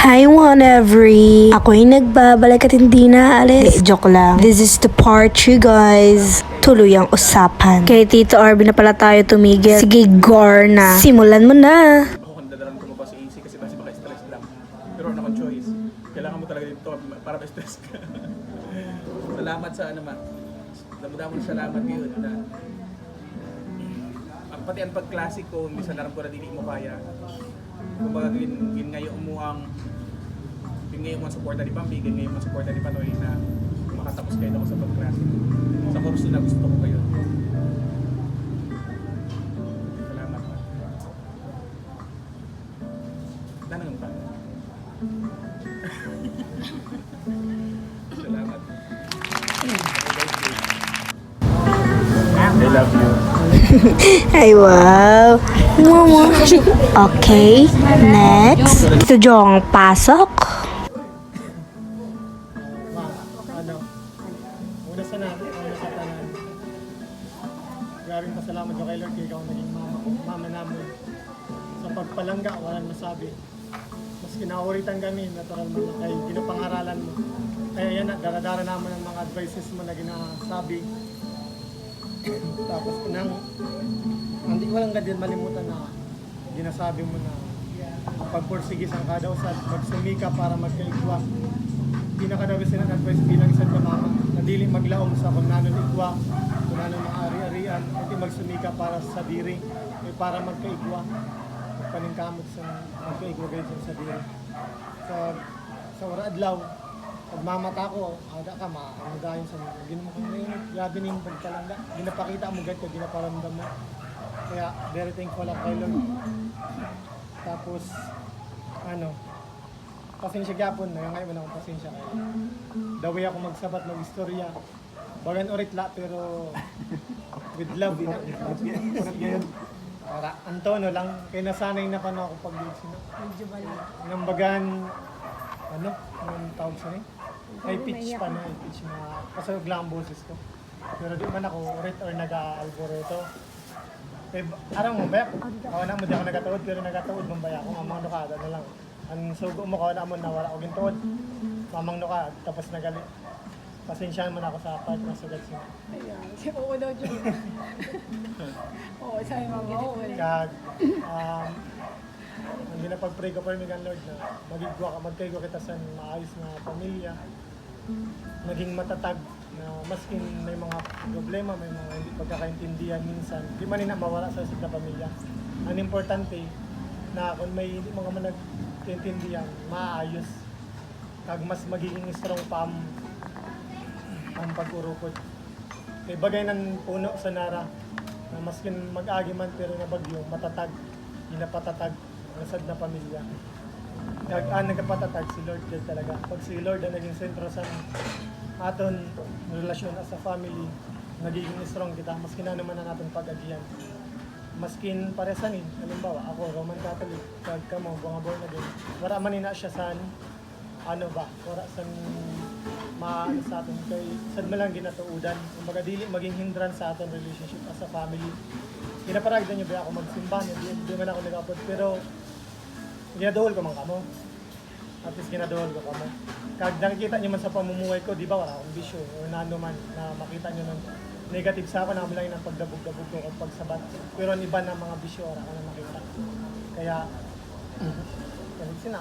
Hi one every. Ako'y nagbabalik at hindi na alis. Joke lang. This is the part 2 guys. Tuloy ang usapan. Kay Tito Arby na pala tayo tumigil. Sige Gorna. Simulan mo na. Kung dadalan ko pa si AC kasi baka stress lang. Pero wala akong choice. Kailangan mo talaga dito para ma-stress ka. Salamat sa ano man. Damodamon salamat yun na ang pati ang pag-classic ko, minsan naram ko na dili mo kaya. Kumbaga ngayon mo ang suporta ni Bambi, ngayon mo suporta ni Panoy na makatapos kayo ako sa pag-classic. Sa kurso na gusto ko kayo. Salamat pa. Tanong pa. Salamat. I love you. Ay wow. Okay, next. Ito Jong, pasok. Una sa natin, una sa tanan. Maraming pasalamat ko kay Lord, kay ikaw naging mama namin. Sa pagpalangga, walang masabi. Mas kinauritan kami, natural mo na kay ginapangaralan mo. Kaya yan, daradara naman ang mga advices mo na ginasabi. Tapos hindi ko lang din malimutan na ginasabi mo na pagpursigis ang kadausad, magsumika para magkaigwa. Pinakadawis na advice bilang isang kamama na dili maglaom sa kung nanon igwa, kung nanon mga ari-arian, hindi magsumika para sa diri, para magkaigwa. Paningkamot sa magkaigwa kayo sa diri. Sa adlaw, pag mamata ko, ada ka maagayon sa mga. Gino mo kung ngayon, grabe na yung pagkalangga. Ginapakita mo gano'n ko, ginaparamdam mo. Kaya, very thankful ako kay Lord. Tapos, pasensya gyapon na, ngayon mo na akong pasensya kayo. Daway ako magsabat, mag-istorya. Bagan orit la, pero with love. Para, Antono lang, kaya nasanay na pa na ako pag-ibig. Medyo bala. Nang bagan, anong tawag sa niya? May pitch pa na, pitch na pasagog lang ang boses ko. Pero di man ako urit or nag-alboreto. Arang mo ba? Kawana mo di ako nagatuod, pero nagatuod mo ba ako? Mamang nukada na lang. Ang sugo mo kawana mo na wala ko gintuod. Mamang nukada, tapos nagalit. Pasensyahan mo na ako sa part na sugat siya. Ayan, oo daw dyan. Oo, sabi mga oo. Kag, ang ginapag-pray ko for me kan Lord na magkaigo kita sa maayos na pamilya, naging matatag na maskin may mga problema, may mga hindi pagkakaintindihan minsan, di man na mawala sa isip na pamilya. Ang importante na kung may hindi mga nagkaintindihan, maayos, kag mas magiging strong pa ang pag-urukod. Kay bagay ng puno sa nara, na maskin mag-agi man pero na bagyo, matatag, ginapatatag nasad na pamilya. Nagkapatatag si Lord din talaga. Pag si Lord ang naging sentro sa aton relasyon as a family, nagiging strong kita. Maskin na naman ang atong pag-agihan. Maskin paresan halimbawa, ako Roman Catholic, kag kamo, mga born again. Wala man na siya sa wala sa aton kay sad man lang ginatuudan. Kumbaga dili maging hindrance sa aton relationship as a family. Ginaparagdan niyo ba ako magsimba, di man ako nag-upload, pero ginadohol ko man kamo. At least ginadohol ko kamo. Kag nakikita niyo man sa pamumuhay ko, di ba wala akong bisyo o nano man na makita niyo ng negative sa ako na lang ng pagdabog-dabog ko o pagsabat. Pero ang iba na mga bisyo wala ko na makita. Kaya, ganun sina.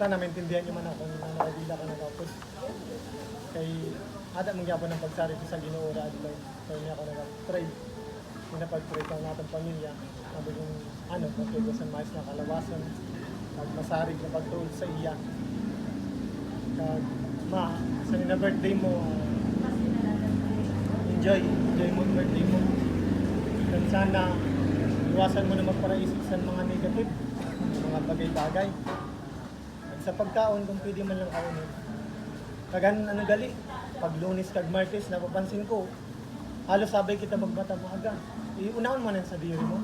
Sana maintindihan niyo man ako kung nakabila ka nag-upload. Kay, ada mong gyapon ng pagsari ko sa Ginoo ra adto. Kaya niya ako nag-pray. Pinapag-pray ko ang atong pamilya. Sabi kong pagkigo sa mais na kalawasan. Masarig na pagtuod sa iya. Kag, sa na birthday mo, enjoy mo ang birthday mo. Kaya sana, iwasan mo na magparaisip sa mga negative, mga bagay-bagay. At sa pagkaon, kung pwede man lang kaunin. Kagan, gali, pag Lunes kag Martes, napapansin ko, halos sabay kita magbata maaga. Iunahon mo na sa diri mo.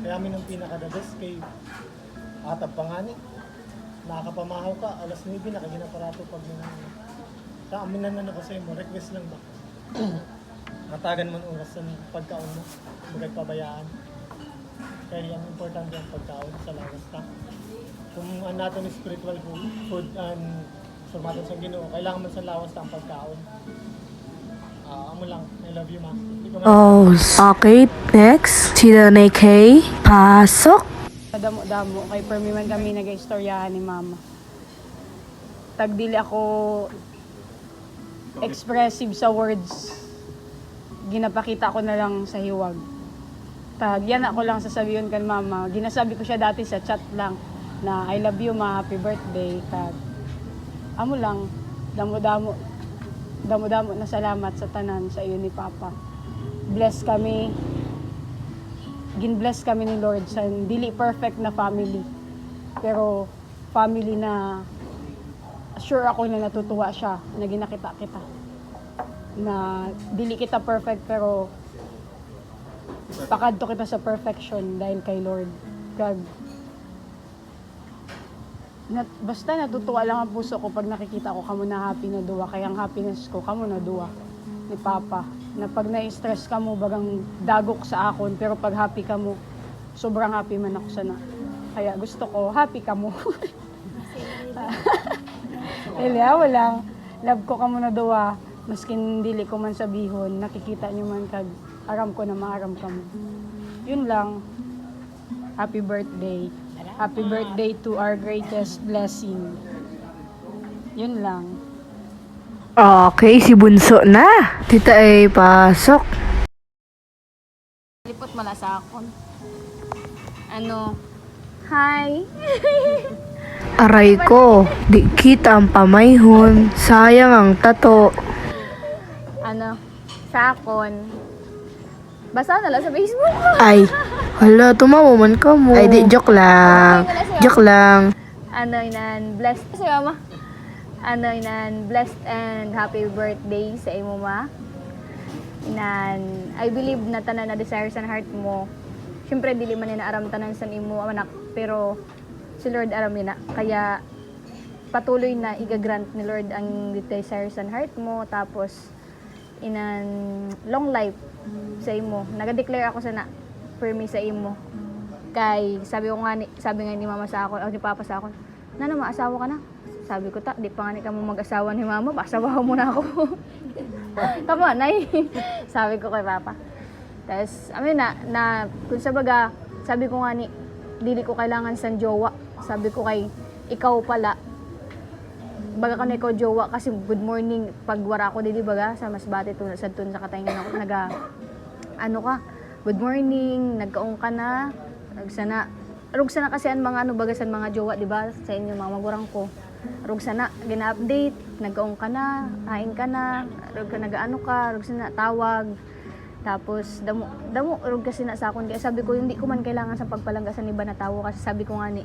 Kaya amin ang pinaka-the best kay atab pangani. Nakakapamahaw ka, alas 9, nakaginaparato pag minano. Sa amin na ako sa'yo mo, request lang ba? Matagan mo oras sa pagkaon mo, magagpabayaan. Kaya ang importante ang pagkaon sa lawas ka. kung ano natin is spiritual food and sumaton sa Ginoo, kailangan man sa lawas ang pagkaon. Amo lang, I love you, ma. Hindi ko man Oh, okay. Next. Si Nanay Kay. Pasok. Damo-damo, kay permi man kami nag-istoryahan ni mama. Tagdili ako expressive sa words. Ginapakita ko na lang sa hiwag. Yan ako lang sasabihin kan mama. Ginasabi ko siya dati sa chat lang na I love you ma, happy birthday. Amo lang, damo-damo na salamat sa tanan sa iyo ni Papa. Bless kami. Gin-bless kami ni Lord sa dili perfect na family. Pero family na sure ako na natutuwa siya na ginakita kita. Na dili kita perfect pero pakadto kita sa perfection dahil kay Lord. Basta natutuwa lang ang puso ko pag nakikita ko kamo na happy na duwa. Kaya ang happiness ko kamo na duwa ni Papa. Na pag na-stress ka mo, bagang dagok sa akon. Pero pag happy ka mo, sobrang happy man ako sana. Kaya gusto ko, happy ka mo. Wala. Love ko kamo na duwa. Maskin dili ko man sabihon, nakikita niyo man kag aram ko na maaram ka mo. Yun lang. Happy birthday. Happy birthday to our greatest blessing. Yun lang. Okay, si Bunso na. Tita ay pasok. Lipot mala sa akon. Hi. Aray ko, di kita ang pamayhon. Sayang ang tato. Sa akon. Basa na lang sa Facebook. Ay, hala, tumawa man ka mo. Ay, di, joke lang. Joke lang. Blessed. Si mama. Blessed and happy birthday sa imo ma. I believe na tanan na desire sa heart mo. Siyempre, dili man na aram tanan sa imo anak. Pero, si Lord aram na. Kaya, patuloy na igagrant ni Lord ang desire sa heart mo. Tapos, long life sa imo. Naga-declare ako sana permi sa imo. Kay sabi nga ni mama sa ako, o ni papa sa ako, "Nana, maasawa ka na?" Sabi ko, di pa nga ni ka mo mag-asawa ni mama, pasawahan mo na ako." Tama, nay. Sabi ko kay papa. Tapos, na kung sa baga, sabi ko nga dili ko kailangan sa jowa. Sabi ko kay, ikaw pala, baga ka na ikaw jowa kasi good morning pag wara ko dili baga sa masbate tun sa katayngan ako ka good morning nagkaong ka na rugsana kasi ang mga baga sa mga jowa di ba sa inyo mga magurang ko rugsana gina-update nagkaong ka na hain ka na rug ka nagaano ka rugsana tawag tapos damo rug kasi na sa akon kaya sabi ko hindi ko man kailangan sa pagpalangga sa iba na tawo kasi sabi ko nga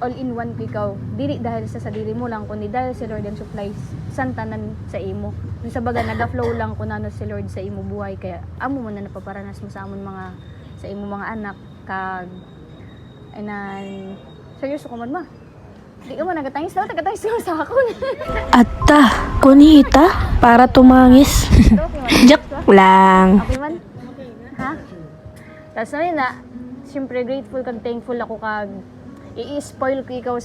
all in one ko ikaw, dili dahil sa sarili mo lang, kundi dahil si Lord ang supplies santanan sa imo. Yung sa baga, nag-flow lang kung ano si Lord sa imo buhay, kaya amo mo na napaparanas mo sa amon sa imo mga anak, seryoso ko man ma. Di ka man nagatangis mo sa akon. Atta, kunita, para tumangis. Joke lang. Okay man? Ha? Tapos siyempre grateful kag thankful ako kag i-spoil ko ikaw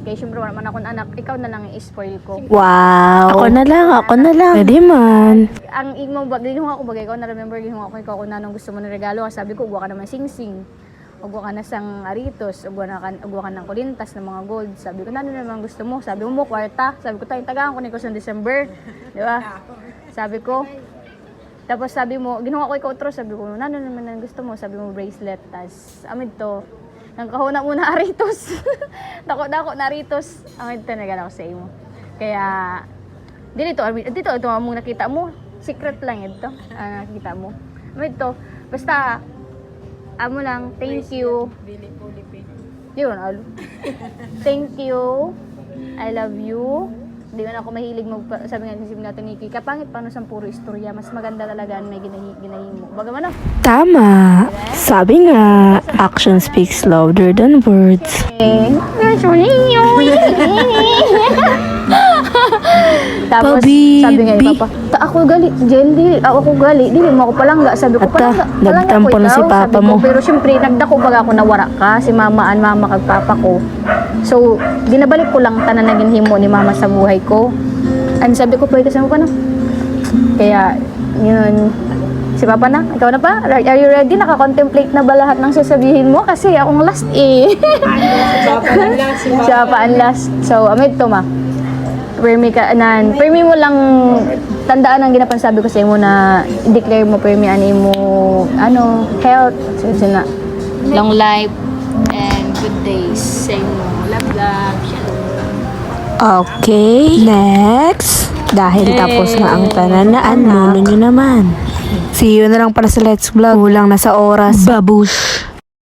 kay syempre wala man akong anak, ikaw na lang i-spoil ko. Wow. Ako na lang. Pwede man. Ang igmo ginunga ko bagay ko na remember ginunga ko ikaw kung anong gusto mo na regalo. Sabi ko ugwa ka naman sing-sing. Ugwa ka na sang aritos, ugwa ka ng kulintas ng mga gold. Sabi ko ano naman gusto mo? Sabi mo kwarta. Sabi ko tagaan ko niko sa December. Di ba? Sabi ko. Tapos sabi mo, ginunga ko ikaw outro, sabi ko ano naman ang gusto mo? Sabi mo bracelet. Tas amid to nang kahuna muna aritos. Dako na aritos. Ang ito na ako sa imo. Kaya dito ito among nakita mo. Secret lang ito. Nakita mo. Ito basta amo lang thank you. Yun, thank you. I love you. Di man ako mahilig sabi nga si Sinata Nikki, kapangit paano sa puro istorya, mas maganda talaga may ginahimo. Baga man Tama. Sabi nga, action speaks louder than words. Tapos Pabi, sabi nga ni bi. Papa, ako gali, Jen, ako gali, dili mo ako palangga. Sabi ko, Ata, palangga nagtampo ko na si ikaw. Papa Sabi ko, mo. pero syempre, nagdako baga ako nawara ka, si mama kag papa ko. So, ginabalik ko lang tanan na ginhimo ni mama sa buhay ko. And sabi ko, pwede sa mo pa na. Kaya, yun, si Papa na, ikaw na pa? Are you ready? Naka-contemplate na ba lahat ng sasabihin mo? Kasi akong last eh. Siya pa ang last. So, amid to ma. Permi mo lang, tandaan ang ginapansabi ko sa imo na i-declare mo permi mo, health. So, na. Long life and good days. Sa imo. Love, shalom. Okay, next. Dahil tapos na ang tananaan, nuno nyo naman. See you na lang pala sa Let's Vlog. Kulang na sa oras. Babush!